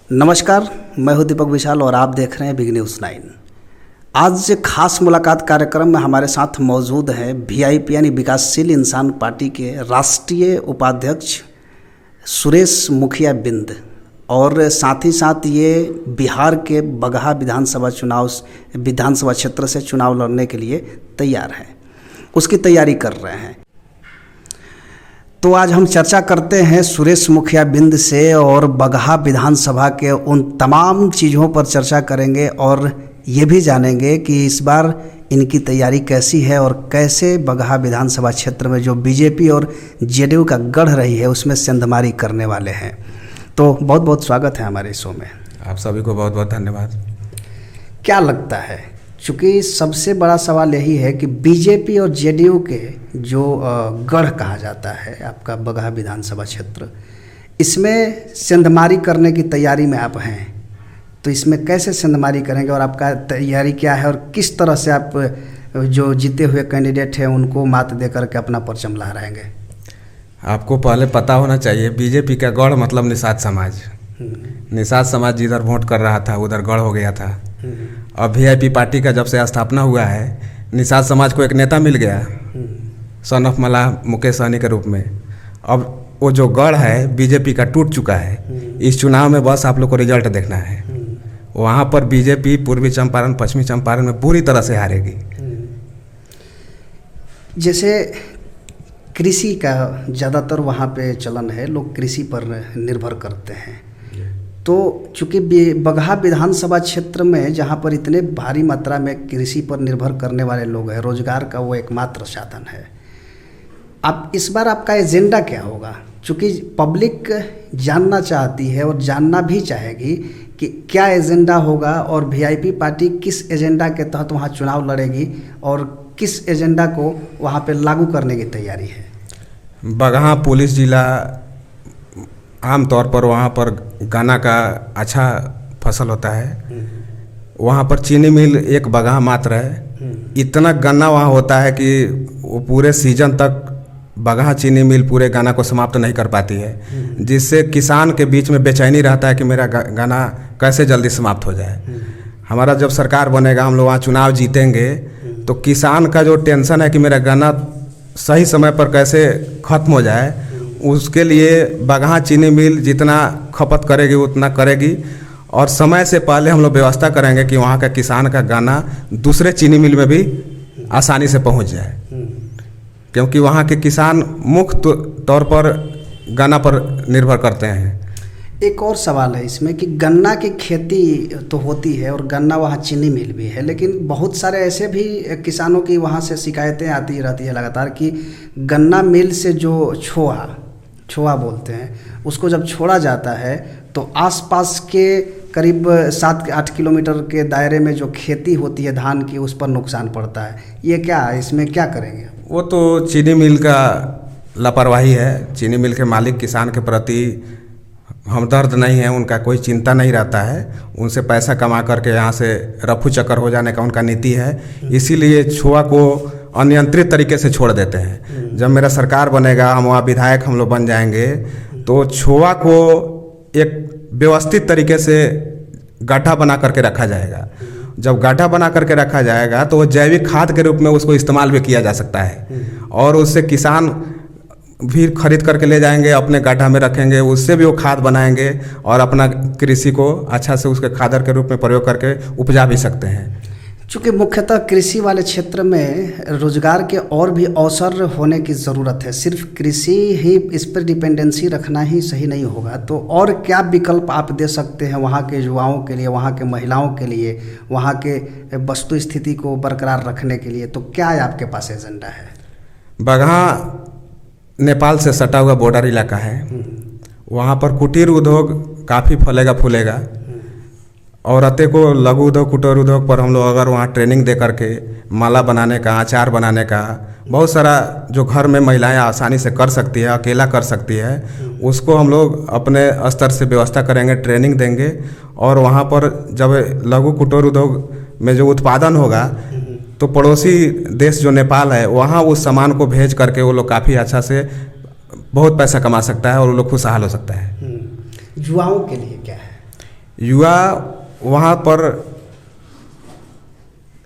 नमस्कार, मैं हूं दीपक विशाल और आप देख रहे हैं बिग न्यूज़ 9। आज खास मुलाकात कार्यक्रम में हमारे साथ मौजूद हैं वीआईपी यानी विकासशील इंसान पार्टी के राष्ट्रीय उपाध्यक्ष सुरेश मुखिया बिंद, और साथ ही साथ ये बिहार के बगहा विधानसभा क्षेत्र से चुनाव लड़ने के लिए तैयार हैं, उसकी तैयारी कर रहे हैं। तो आज हम चर्चा करते हैं सुरेश मुखिया बिंद से और बगहा विधानसभा के उन तमाम चीज़ों पर चर्चा करेंगे और ये भी जानेंगे कि इस बार इनकी तैयारी कैसी है और कैसे बगहा विधानसभा क्षेत्र में जो बीजेपी और जेडीयू का गढ़ रही है उसमें सेंधमारी करने वाले हैं। तो बहुत बहुत स्वागत है हमारे शो में। आप सभी को बहुत बहुत धन्यवाद। क्या लगता है, चूँकि सबसे बड़ा सवाल यही है कि बीजेपी और जेडीयू के जो गढ़ कहा जाता है आपका बगहा विधानसभा क्षेत्र, इसमें सेंधमारी करने की तैयारी में आप हैं, तो इसमें कैसे सेंधमारी करेंगे और आपका तैयारी क्या है और किस तरह से आप जो जीते हुए कैंडिडेट हैं उनको मात दे करके अपना परचम लहराएंगे? आपको पहले पता होना चाहिए, बीजेपी का गढ़ मतलब निषाद समाज। निषाद समाज जिधर वोट कर रहा था उधर गढ़ हो गया था। अब वीआईपी पार्टी का जब से स्थापना हुआ है, निषाद समाज को एक नेता मिल गया, सन ऑफ मल्लाह मुकेश सहनी के रूप में। अब वो जो गढ़ है बीजेपी का टूट चुका है। इस चुनाव में बस आप लोग को रिजल्ट देखना है। वहाँ पर बीजेपी पूर्वी चंपारण पश्चिमी चंपारण में बुरी तरह से हारेगी। जैसे कृषि का ज़्यादातर वहाँ पे चलन है, लोग कृषि पर निर्भर करते हैं, तो चूँकि बगहा विधानसभा क्षेत्र में जहाँ पर इतने भारी मात्रा में कृषि पर निर्भर करने वाले लोग हैं, रोजगार का वो एकमात्र साधन है। अब इस बार आपका एजेंडा क्या होगा? चूँकि पब्लिक जानना चाहती है और जानना भी चाहेगी कि क्या एजेंडा होगा और वीआईपी पार्टी किस एजेंडा के तहत वहाँ चुनाव लड़ेगी और किस एजेंडा को वहाँ पे लागू करने की तैयारी है। बगहा पुलिस जिला आमतौर पर वहाँ पर गन्ना का अच्छा फसल होता है। वहाँ पर चीनी मिल एक बगहा मात्र है। इतना गन्ना वहाँ होता है कि वो पूरे सीजन तक बगहा चीनी मिल पूरे गन्ना को समाप्त नहीं कर पाती है, जिससे किसान के बीच में बेचैनी रहता है कि मेरा गन्ना कैसे जल्दी समाप्त हो जाए। हमारा जब सरकार बनेगा, हम लोग वहाँ चुनाव जीतेंगे, तो किसान का जो टेंशन है कि मेरा गन्ना सही समय पर कैसे ख़त्म हो जाए, उसके लिए बगहा चीनी मिल जितना खपत करेगी उतना करेगी और समय से पहले हम लोग व्यवस्था करेंगे कि वहाँ का किसान का गन्ना दूसरे चीनी मिल में भी आसानी से पहुँच जाए, क्योंकि वहाँ के किसान मुख्य तौर पर गन्ना पर निर्भर करते हैं। एक और सवाल है इसमें कि गन्ना की खेती तो होती है और गन्ना वहाँ चीनी मिल भी है, लेकिन बहुत सारे ऐसे भी किसानों की वहाँ से शिकायतें आती रहती है लगातार कि गन्ना मिल से जो छोआ बोलते हैं, उसको जब छोड़ा जाता है तो आसपास के करीब 7-8 किलोमीटर के दायरे में जो खेती होती है धान की, उस पर नुकसान पड़ता है। ये क्या, इसमें क्या करेंगे? वो तो चीनी मिल का लापरवाही है। चीनी मिल के मालिक किसान के प्रति हमदर्द नहीं है, उनका कोई चिंता नहीं रहता है। उनसे पैसा कमा करके यहाँ से रफू चक्कर हो जाने का उनका नीति है, इसीलिए छोआ को अनियंत्रित तरीके से छोड़ देते हैं। जब मेरा सरकार बनेगा, हम वहाँ विधायक हम लोग बन जाएंगे, तो छोआ को एक व्यवस्थित तरीके से गड्ढा बना करके रखा जाएगा। जब गड्ढा बना करके रखा जाएगा तो वो जैविक खाद के रूप में उसको इस्तेमाल भी किया जा सकता है और उससे किसान भी खरीद करके ले जाएंगे, अपने गड्ढा में रखेंगे, उससे भी वो खाद बनाएंगे और अपना कृषि को अच्छा से उसके खादर के रूप में प्रयोग करके उपजा भी सकते हैं। चूँकि मुख्यतः कृषि वाले क्षेत्र में रोजगार के और भी अवसर होने की ज़रूरत है, सिर्फ कृषि ही इस पर डिपेंडेंसी रखना ही सही नहीं होगा, तो और क्या विकल्प आप दे सकते हैं वहाँ के युवाओं के लिए, वहाँ के महिलाओं के लिए, वहाँ के वस्तु स्थिति को बरकरार रखने के लिए? तो क्या आपके पास एजेंडा है? बगहा नेपाल से सटा हुआ बॉर्डर इलाका है। वहाँ पर कुटीर उद्योग काफ़ी फलेगा फूलेगा। औरतें को लघु उद्योग कुटीर उद्योग पर हम लोग अगर वहाँ ट्रेनिंग दे करके माला बनाने का, अचार बनाने का, बहुत सारा जो घर में महिलाएं आसानी से कर सकती है, अकेला कर सकती है, उसको हम लोग अपने स्तर से व्यवस्था करेंगे, ट्रेनिंग देंगे। और वहाँ पर जब लघु कुटीर उद्योग में जो उत्पादन होगा तो पड़ोसी देश जो नेपाल है वहाँ उस सामान को भेज करके वो लोग काफ़ी अच्छा से बहुत पैसा कमा सकता है और वो लोग खुशहाल हो सकता है। युवाओं के लिए क्या है? युवा वहाँ पर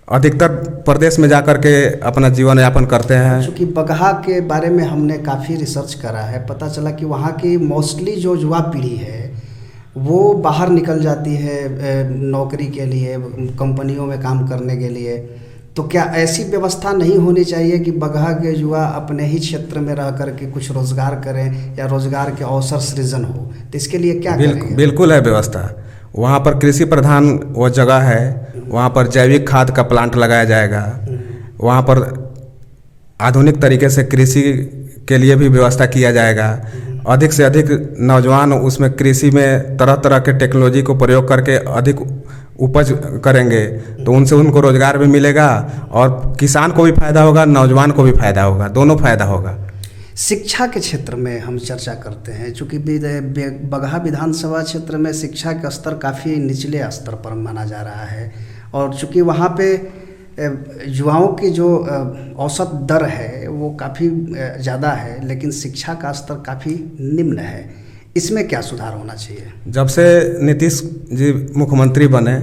अधिकतर प्रदेश में जाकर के अपना जीवन यापन करते हैं। चूँकि बगहा के बारे में हमने काफ़ी रिसर्च करा है, पता चला कि वहाँ की मोस्टली जो युवा पीढ़ी है वो बाहर निकल जाती है नौकरी के लिए, कंपनियों में काम करने के लिए। तो क्या ऐसी व्यवस्था नहीं होनी चाहिए कि बगहा के युवा अपने ही क्षेत्र में रह कर के कुछ रोज़गार करें या रोज़गार के अवसर सृजन हो? तो इसके लिए क्या करेंगे? बिल्कुल है व्यवस्था। वहाँ पर कृषि प्रधान वो जगह है, वहाँ पर जैविक खाद का प्लांट लगाया जाएगा। वहाँ पर आधुनिक तरीके से कृषि के लिए भी व्यवस्था किया जाएगा। अधिक से अधिक नौजवान उसमें कृषि में तरह तरह के टेक्नोलॉजी को प्रयोग करके अधिक उपज करेंगे, तो उनसे उनको रोज़गार भी मिलेगा और किसान को भी फायदा होगा, नौजवान को भी फायदा होगा, दोनों फायदा होगा। शिक्षा के क्षेत्र में हम चर्चा करते हैं, चूँकि बगहा विधानसभा क्षेत्र में शिक्षा का स्तर काफ़ी निचले स्तर पर माना जा रहा है, और चूँकि वहाँ पे युवाओं की जो औसत दर है वो काफ़ी ज़्यादा है, लेकिन शिक्षा का स्तर काफ़ी निम्न है। इसमें क्या सुधार होना चाहिए? जब से नीतीश जी मुख्यमंत्री बने,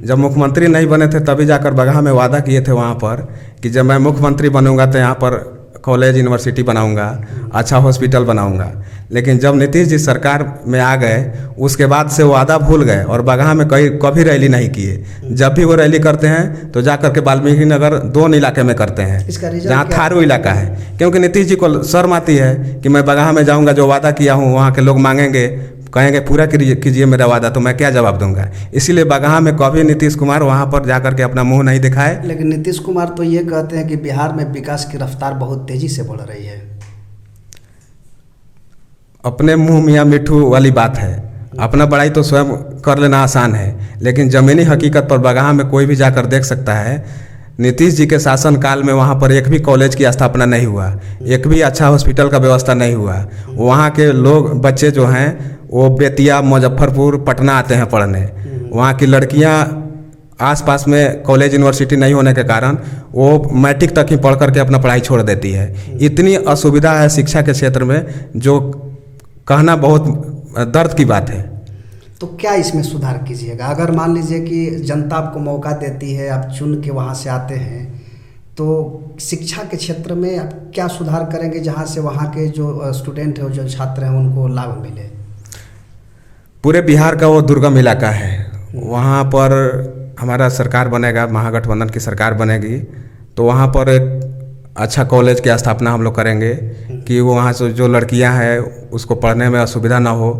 जब मुख्यमंत्री नहीं बने थे तभी जाकर बगहा में वादा किए थे वहाँ पर कि जब मैं मुख्यमंत्री बनूंगा तो यहाँ पर कॉलेज यूनिवर्सिटी बनाऊंगा, अच्छा हॉस्पिटल बनाऊंगा। लेकिन जब नीतीश जी सरकार में आ गए उसके बाद से वादा भूल गए और बगहा में कभी रैली नहीं किए। जब भी वो रैली करते हैं तो जाकर के वाल्मीकि नगर 2 इलाके में करते हैं जहाँ थारू इलाका है, क्योंकि नीतीश जी को शर्म आती है कि मैं बगहा में जाऊँगा, जो वादा किया हूँ वहाँ के लोग मांगेंगे, कहेंगे पूरा कीजिए मेरा वादा, तो मैं क्या जवाब दूंगा। इसीलिए बगहा में कभी नीतीश कुमार वहाँ पर जाकर के अपना मुंह नहीं दिखाए। लेकिन नीतीश कुमार तो ये कहते हैं कि बिहार में विकास की रफ्तार बहुत तेजी से बढ़ रही है। अपने मुंह मियाँ मिट्ठू वाली बात है। अपना बड़ाई तो स्वयं कर लेना आसान है, लेकिन ज़मीनी हकीकत पर बगहा में कोई भी जाकर देख सकता है। नीतीश जी के शासनकाल में वहाँ पर एक भी कॉलेज की स्थापना नहीं हुआ, एक भी अच्छा हॉस्पिटल का व्यवस्था नहीं हुआ। वहाँ के लोग बच्चे जो हैं वो बेतिया, मुजफ्फरपुर, पटना आते हैं पढ़ने। वहाँ की लड़कियाँ आसपास में कॉलेज यूनिवर्सिटी नहीं होने के कारण वो मैट्रिक तक ही पढ़ करके अपना पढ़ाई छोड़ देती है। इतनी असुविधा है शिक्षा के क्षेत्र में, जो कहना बहुत दर्द की बात है। तो क्या इसमें सुधार कीजिएगा? अगर मान लीजिए कि जनता आपको मौका देती है, आप चुन के वहाँ से आते हैं, तो शिक्षा के क्षेत्र में आप क्या सुधार करेंगे जहाँ से वहाँ के जो स्टूडेंट हैं, जो छात्र हैं, उनको लाभ मिले? पूरे बिहार का वो दुर्गम इलाका है, वहाँ पर हमारा सरकार बनेगा, महागठबंधन की सरकार बनेगी, तो वहाँ पर एक अच्छा कॉलेज की स्थापना हम लोग करेंगे कि वो वहाँ से जो लड़कियाँ हैं उसको पढ़ने में असुविधा ना हो,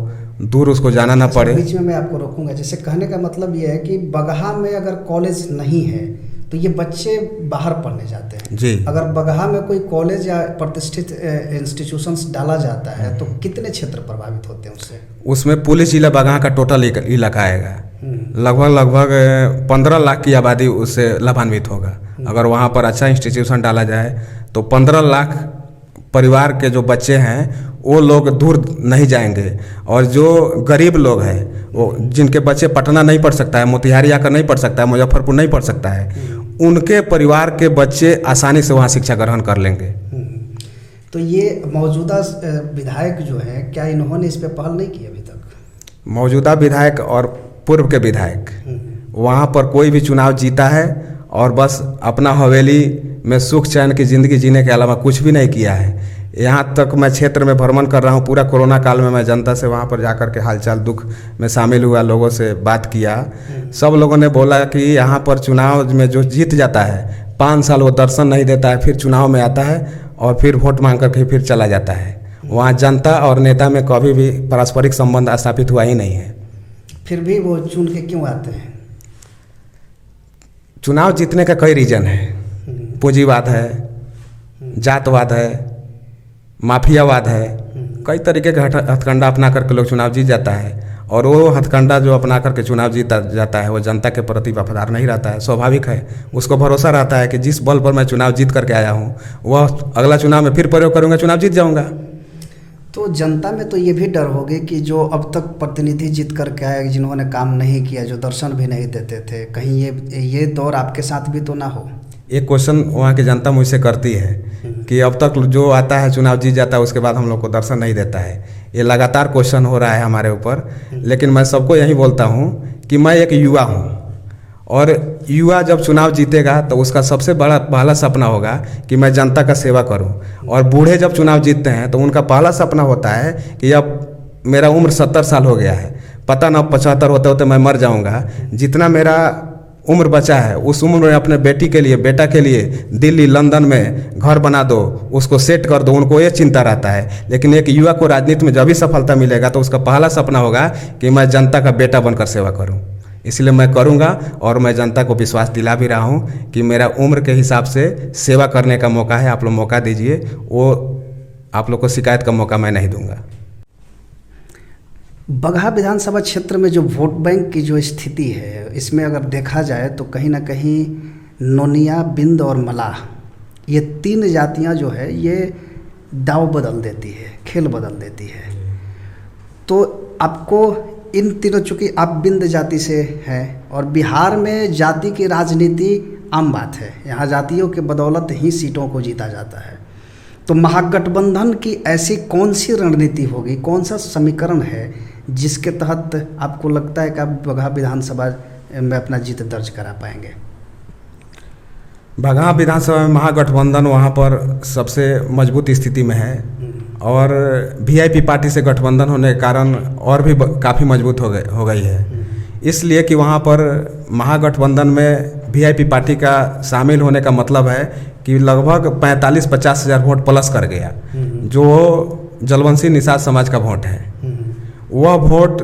दूर उसको जाना ना पड़े। बीच में मैं आपको रोकूंगा। जैसे कहने का मतलब ये है कि बगहा में अगर कॉलेज नहीं है तो ये बच्चे बाहर पढ़ने जाते हैं जी। अगर बगहा में कोई कॉलेज या प्रतिष्ठित इंस्टीट्यूशंस डाला जाता है तो कितने क्षेत्र प्रभावित होते हैं उससे? उसमें पुलिस जिला बगहा का टोटल इलाका आएगा। लगभग 15 लाख की आबादी उससे लाभान्वित होगा। अगर वहाँ पर अच्छा इंस्टीट्यूशन डाला जाए तो 15 लाख परिवार के जो बच्चे हैं वो लोग दूर नहीं जाएंगे, और जो गरीब लोग हैं, वो जिनके बच्चे पटना नहीं पढ़ सकता है, मोतिहारी आकर नहीं पढ़ सकता है, मुजफ्फरपुर नहीं पढ़ सकता है, उनके परिवार के बच्चे आसानी से वहाँ शिक्षा ग्रहण कर लेंगे। तो ये मौजूदा विधायक जो हैं, क्या इन्होंने इस पर पहल नहीं की अभी तक? मौजूदा विधायक और पूर्व के विधायक वहाँ पर कोई भी चुनाव जीता है और बस अपना हवेली में सुख चैन की ज़िंदगी जीने के अलावा कुछ भी नहीं किया है। यहाँ तक मैं क्षेत्र में भ्रमण कर रहा हूँ, पूरा कोरोना काल में मैं जनता से वहाँ पर जाकर के हालचाल दुख में शामिल हुआ, लोगों से बात किया। सब लोगों ने बोला कि यहाँ पर चुनाव में जो जीत जाता है 5 साल वो दर्शन नहीं देता है, फिर चुनाव में आता है और फिर वोट मांग करके फिर चला जाता है। वहाँ जनता और नेता में कभी भी पारस्परिक संबंध स्थापित हुआ ही नहीं है। फिर भी वो चुन के क्यों आते हैं? चुनाव जीतने का कई रीजन है। पूंजीवाद है, जातवाद है, माफियावाद है, कई तरीके के हथकंडा अपना करके लोग चुनाव जीत जाता है। और वो हथकंडा जो अपना करके चुनाव जीता जाता है वो जनता के प्रति वफादार नहीं रहता है। स्वाभाविक है, उसको भरोसा रहता है कि जिस बल पर मैं चुनाव जीत करके आया हूँ वह अगला चुनाव में फिर प्रयोग करूँगा, चुनाव जीत जाऊँगा। तो जनता में तो ये भी डर होगी कि जो अब तक प्रतिनिधि जीत करके आए, जिन्होंने काम नहीं किया, जो दर्शन भी नहीं देते थे, कहीं ये दौर आपके साथ भी तो ना हो? एक क्वेश्चन वहाँ की जनता मुझसे करती है कि अब तक जो आता है चुनाव जीत जाता है, उसके बाद हम लोग को दर्शन नहीं देता है। ये लगातार क्वेश्चन हो रहा है हमारे ऊपर। लेकिन मैं सबको यही बोलता हूँ कि मैं एक युवा हूँ, और युवा जब चुनाव जीतेगा तो उसका सबसे बड़ा पहला सपना होगा कि मैं जनता का सेवा करूं। और बूढ़े जब चुनाव जीतते हैं तो उनका पहला सपना होता है कि अब मेरा उम्र 70 साल हो गया है, पता ना 75 होते होते मैं मर जाऊंगा, जितना मेरा उम्र बचा है उस उम्र में अपने बेटी के लिए, बेटा के लिए दिल्ली लंदन में घर बना दो, उसको सेट कर दो, उनको ये चिंता रहता है। लेकिन एक युवा को राजनीति में जब भी सफलता मिलेगा तो उसका पहला सपना होगा कि मैं जनता का बेटा बनकर सेवा करूं। इसलिए मैं करूंगा, और मैं जनता को विश्वास दिला भी रहा हूं कि मेरा उम्र के हिसाब से सेवा करने का मौका है, आप लोग मौका दीजिए, वो आप लोग को शिकायत का मौका मैं नहीं दूंगा। बगहा विधानसभा क्षेत्र में जो वोट बैंक की जो स्थिति है, इसमें अगर देखा जाए तो कहीं ना कहीं नोनिया, बिंद और मलाह, ये 3 जातियां जो है ये दाव बदल देती है, खेल बदल देती है। तो आपको इन तीनों, चूँकि आप बिंद जाति से हैं और बिहार में जाति की राजनीति आम बात है, यहाँ जातियों के बदौलत ही सीटों को जीता जाता है। तो महागठबंधन की ऐसी कौन सी रणनीति होगी, कौन सा समीकरण है जिसके तहत आपको लगता है कि आप बगहा विधानसभा में अपना जीत दर्ज करा पाएंगे? बगहा विधानसभा में महागठबंधन वहाँ पर सबसे मजबूत स्थिति में है, और वीआईपी पार्टी से गठबंधन होने के कारण और भी काफ़ी मजबूत हो गई है। इसलिए कि वहाँ पर महागठबंधन में वीआईपी पार्टी का शामिल होने का मतलब है कि लगभग 45-50 हज़ार वोट प्लस कर गया, जो जलवंशी निषाद समाज का वोट है। वह वोट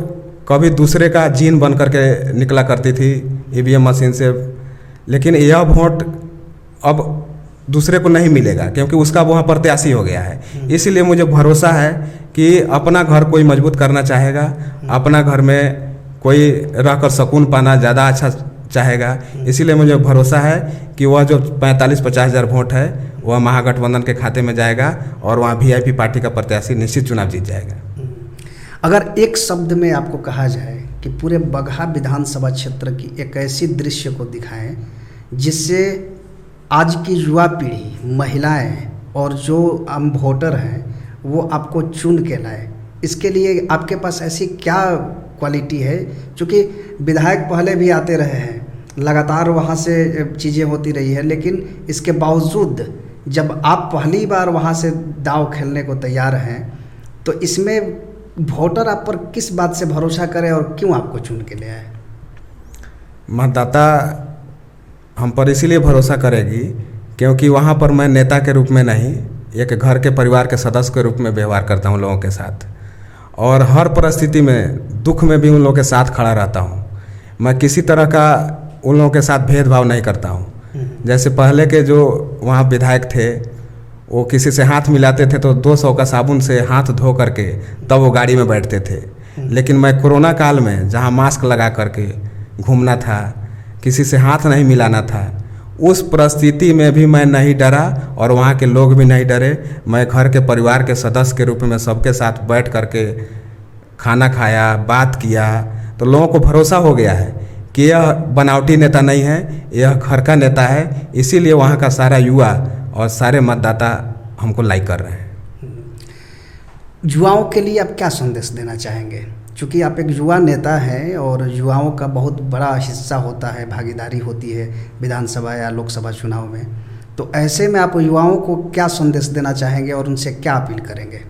कभी दूसरे का जीन बन करके निकला करती थी ईवीएम मशीन से, लेकिन यह वोट अब दूसरे को नहीं मिलेगा क्योंकि उसका वहाँ प्रत्याशी हो गया है। इसीलिए मुझे भरोसा है कि अपना घर कोई मजबूत करना चाहेगा, अपना घर में कोई रहकर सुकून पाना ज़्यादा अच्छा चाहेगा। इसीलिए मुझे भरोसा है कि वह जो 45-50 हज़ार वोट है वह महागठबंधन के खाते में जाएगा, और वहाँ वीआईपी पार्टी का प्रत्याशी निश्चित चुनाव जीत जाएगा। अगर एक शब्द में आपको कहा जाए कि पूरे बगहा विधानसभा क्षेत्र की एक ऐसी दृश्य को दिखाएं जिससे आज की युवा पीढ़ी, महिलाएं और जो आम वोटर हैं वो आपको चुन के लाए, इसके लिए आपके पास ऐसी क्या क्वालिटी है? क्योंकि विधायक पहले भी आते रहे हैं, लगातार वहाँ से चीज़ें होती रही है, लेकिन इसके बावजूद जब आप पहली बार वहाँ से दांव खेलने को तैयार हैं तो इसमें वोटर आप पर किस बात से भरोसा करे और क्यों आपको चुन के ले आए? मतदाता हम पर इसीलिए भरोसा करेगी क्योंकि वहाँ पर मैं नेता के रूप में नहीं, एक घर के परिवार के सदस्य के रूप में व्यवहार करता हूँ लोगों के साथ, और हर परिस्थिति में दुख में भी उन लोगों के साथ खड़ा रहता हूँ। मैं किसी तरह का उन लोगों के साथ भेदभाव नहीं करता हूँ। जैसे पहले के जो वहाँ विधायक थे वो किसी से हाथ मिलाते थे तो 200 का साबुन से हाथ धो करके तब वो गाड़ी में बैठते थे, लेकिन मैं कोरोना काल में जहाँ मास्क लगा करके घूमना था, किसी से हाथ नहीं मिलाना था, उस परिस्थिति में भी मैं नहीं डरा और वहाँ के लोग भी नहीं डरे। मैं घर के परिवार के सदस्य के रूप में सबके साथ बैठ करके खाना खाया, बात किया, तो लोगों को भरोसा हो गया है कि यह बनावटी नेता नहीं है, यह घर का नेता है। इसीलिए वहाँ का सारा युवा और सारे मतदाता हमको लाइक कर रहे हैं। युवाओं के लिए आप क्या संदेश देना चाहेंगे? चूँकि आप एक युवा नेता हैं और युवाओं का बहुत बड़ा हिस्सा होता है, भागीदारी होती है विधानसभा या लोकसभा चुनाव में, तो ऐसे में आप युवाओं को क्या संदेश देना चाहेंगे और उनसे क्या अपील करेंगे?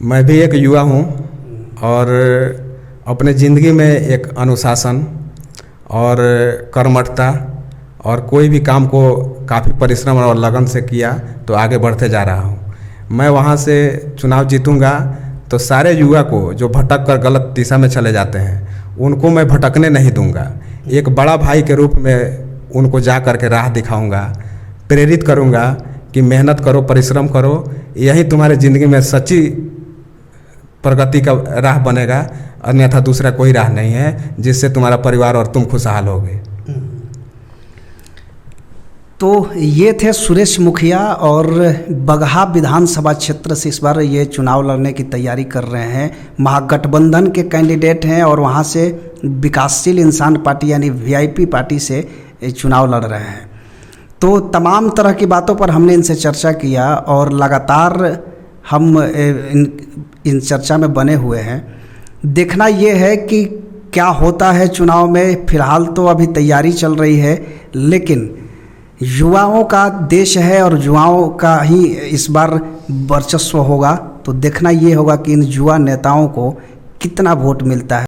मैं भी एक युवा हूँ और अपने ज़िंदगी में एक अनुशासन और कर्मठता और कोई भी काम को काफ़ी परिश्रम और लगन से किया तो आगे बढ़ते जा रहा हूँ। मैं वहाँ से चुनाव जीतूँगा तो सारे युवा को जो भटक कर गलत दिशा में चले जाते हैं उनको मैं भटकने नहीं दूंगा। एक बड़ा भाई के रूप में उनको जा कर के राह दिखाऊंगा, प्रेरित करूंगा कि मेहनत करो, परिश्रम करो, यही तुम्हारे ज़िंदगी में सच्ची प्रगति का राह बनेगा, अन्यथा दूसरा कोई राह नहीं है जिससे तुम्हारा परिवार और तुम खुशहाल होगे। तो ये थे सुरेश मुखिया और बगहा विधानसभा क्षेत्र से इस बार ये चुनाव लड़ने की तैयारी कर रहे हैं। महागठबंधन के कैंडिडेट हैं और वहाँ से विकासशील इंसान पार्टी यानी वीआईपी पार्टी से चुनाव लड़ रहे हैं। तो तमाम तरह की बातों पर हमने इनसे चर्चा किया और लगातार हम इन चर्चा में बने हुए हैं। देखना ये है कि क्या होता है चुनाव में, फिलहाल तो अभी तैयारी चल रही है, लेकिन युवाओं का देश है और युवाओं का ही इस बार वर्चस्व होगा। तो देखना ये होगा कि इन युवा नेताओं को कितना वोट मिलता है।